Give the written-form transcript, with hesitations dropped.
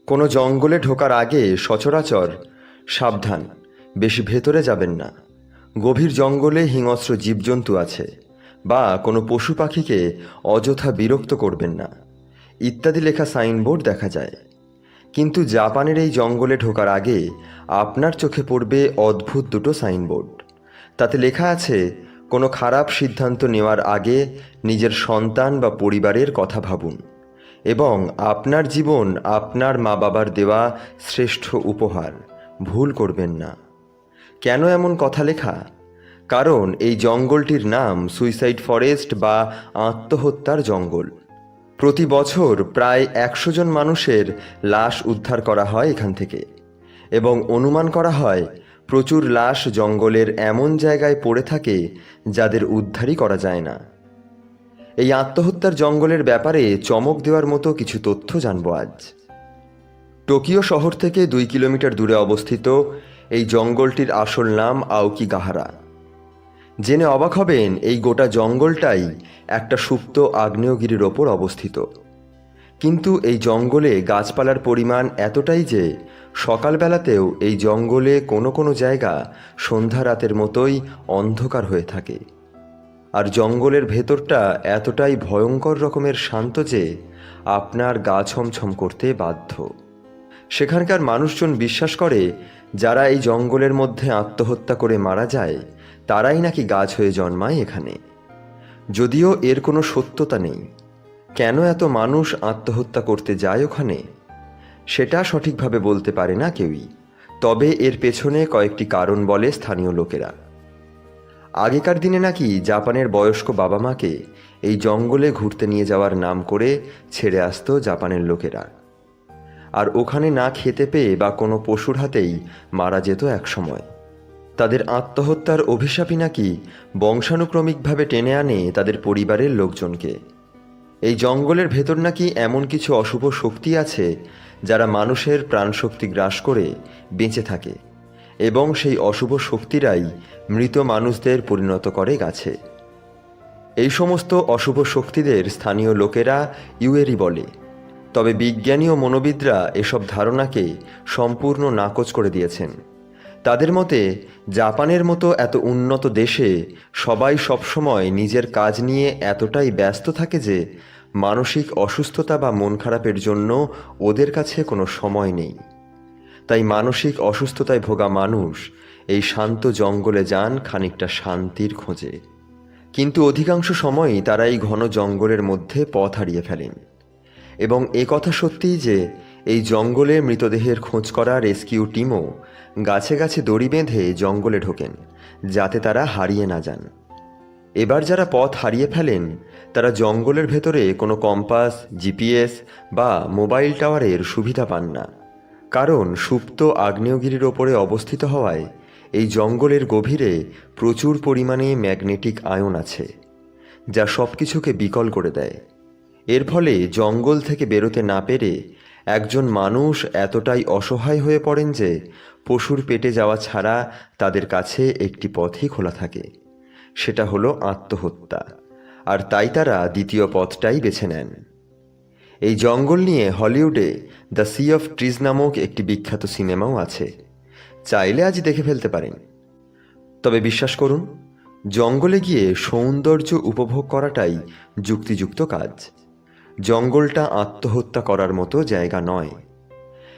কোনো জঙ্গলে ঢোকার আগে সচরাচর সাবধান, বেশি ভেতরে যাবেন না। গভীর জঙ্গলে হিংস্র জীবজন্তু আছে, বা কোনো পশু পাখিকে অযথা বিরক্ত করবেন না ইত্যাদি লেখা সাইনবোর্ড দেখা যায়। কিন্তু জাপানের এই জঙ্গলে ঢোকার আগে আপনার চোখে পড়বে অদ্ভুত দুটো সাইনবোর্ড। তাতে লেখা আছে, কোনো খারাপ সিদ্ধান্ত নেওয়ার আগে নিজের সন্তান বা পরিবারের কথা ভাবুন, এবং আপনার জীবন আপনার মা বাবার দেওয়া শ্রেষ্ঠ উপহার, ভুল করবেন না। কেন এমন কথা লেখা? কারণ এই জঙ্গলটির নাম সুইসাইড ফরেস্ট বা আত্মহত্যার জঙ্গল। প্রতি বছর প্রায় 100 জন মানুষের লাশ উদ্ধার করা হয় এখান থেকে, এবং অনুমান করা হয় প্রচুর লাশ জঙ্গলের এমন জায়গায় পড়ে থাকে যাদের উদ্ধারই করা যায় না। এই আত্মহত্যার জঙ্গলের ব্যাপারে চমক দেওয়ার মতো কিছু তথ্য জানব আজ। টোকিও শহর থেকে 2 কিলোমিটার দূরে অবস্থিত এই জঙ্গলটির আসল নাম আওকিগাহারা। জেনে অবাক হবেন, এই গোটা জঙ্গলটাই একটা সুপ্ত আগ্নেয়গিরির ওপর অবস্থিত। কিন্তু এই জঙ্গলে গাছপালার পরিমাণ এতটাই যে সকালবেলাতেও এই জঙ্গলে কোনো কোনো জায়গা সন্ধ্যা রাতের মতোই অন্ধকার হয়ে থাকে। আর জঙ্গলের ভেতরটা এতটাই ভয়ঙ্কর রকমের শান্ত যে আপনার গা ছমছম করতে বাধ্য। সেখানকার মানুষজন বিশ্বাস করে, যারা এই জঙ্গলের মধ্যে আত্মহত্যা করে মারা যায় তারাই নাকি গাছ হয়ে জন্মায় এখানে। যদিও এর কোনো সত্যতা নেই। কেন এত মানুষ আত্মহত্যা করতে যায় ওখানে, সেটা সঠিকভাবে বলতে পারে না কেউই। তবে এর পেছনে কয়েকটি কারণ বলে স্থানীয় লোকেরা। আগেকার দিনে নাকি জাপানের বয়স্ক বাবা মাকে এই জঙ্গলে ঘুরতে নিয়ে যাওয়ার নাম করে ছেড়ে আসতো জাপানের লোকেরা, আর ওখানে না খেতে পেয়ে বা কোনো পশুর হাতেই মারা যেত একসময়। তাদের আত্মহত্যার অভিশাপই নাকি বংশানুক্রমিকভাবে টেনে আনে তাদের পরিবারের লোকজনকে। এই জঙ্গলের ভেতর নাকি এমন কিছু অশুভ শক্তি আছে যারা মানুষের প্রাণশক্তি গ্রাস করে বেঁচে থাকে, এবং সেই অশুভ শক্তিরাই মৃত মানুষদের পরিণত করে গাছে। এই সমস্ত অশুভ শক্তিদের স্থানীয় লোকেরা ইউয়েরি বলে। তবে বিজ্ঞানী ও মনোবিদরা এসব ধারণাকে সম্পূর্ণ নাকচ করে দিয়েছেন। তাদের মতে, জাপানের মতো এত উন্নত দেশে সবাই সবসময় নিজের কাজ নিয়ে এতটাই ব্যস্ত থাকে যে মানসিক অসুস্থতা বা মন খারাপের জন্য ওদের কাছে কোনো সময় নেই। তাই মানসিক অসুস্থতায় ভোগা মানুষ এই শান্ত জঙ্গলে যান খানিকটা শান্তির খোঁজে। কিন্তু অধিকাংশ সময়ই তারা এই ঘন জঙ্গলের মধ্যে পথ হারিয়ে ফেলেন। এবং এ কথা সত্যিই যে এই জঙ্গলে মৃতদেহের খোঁজ করা রেস্কিউ টিমও গাছে গাছে দড়ি বেঁধে জঙ্গলে ঢোকেন, যাতে তারা হারিয়ে না যান। এবার যারা পথ হারিয়ে ফেলেন তারা জঙ্গলের ভেতরে কোনো কম্পাস, জিপিএস বা মোবাইল টাওয়ারের সুবিধা পান না। কারণ সুপ্ত আগ্নেয়গিরির ওপরে অবস্থিত হওয়ায় এই জঙ্গলের গভীরে প্রচুর পরিমাণে ম্যাগনেটিক আয়ন আছে, যা সব কিছুকে বিকল করে দেয়। এর ফলে জঙ্গল থেকে বেরোতে না পেরে একজন মানুষ এতটাই অসহায় হয়ে পড়েন যে পশুর পেটে যাওয়া ছাড়া তাদের কাছে একটি পথই খোলা থাকে, সেটা হলো আত্মহত্যা। আর তাই তারা দ্বিতীয় পথটাই বেছে নেন। এই জঙ্গল নিয়ে হলিউডে দ্য সি অফ ট্রিজ নামক একটি বিখ্যাত সিনেমাও আছে, চাইলে আজ দেখে ফেলতে পারেন। তবে বিশ্বাস করুন, জঙ্গলে গিয়ে সৌন্দর্য উপভোগ করাটাই যুক্তিযুক্ত কাজ। জঙ্গলটা আত্মহত্যা করার মতো জায়গা নয়।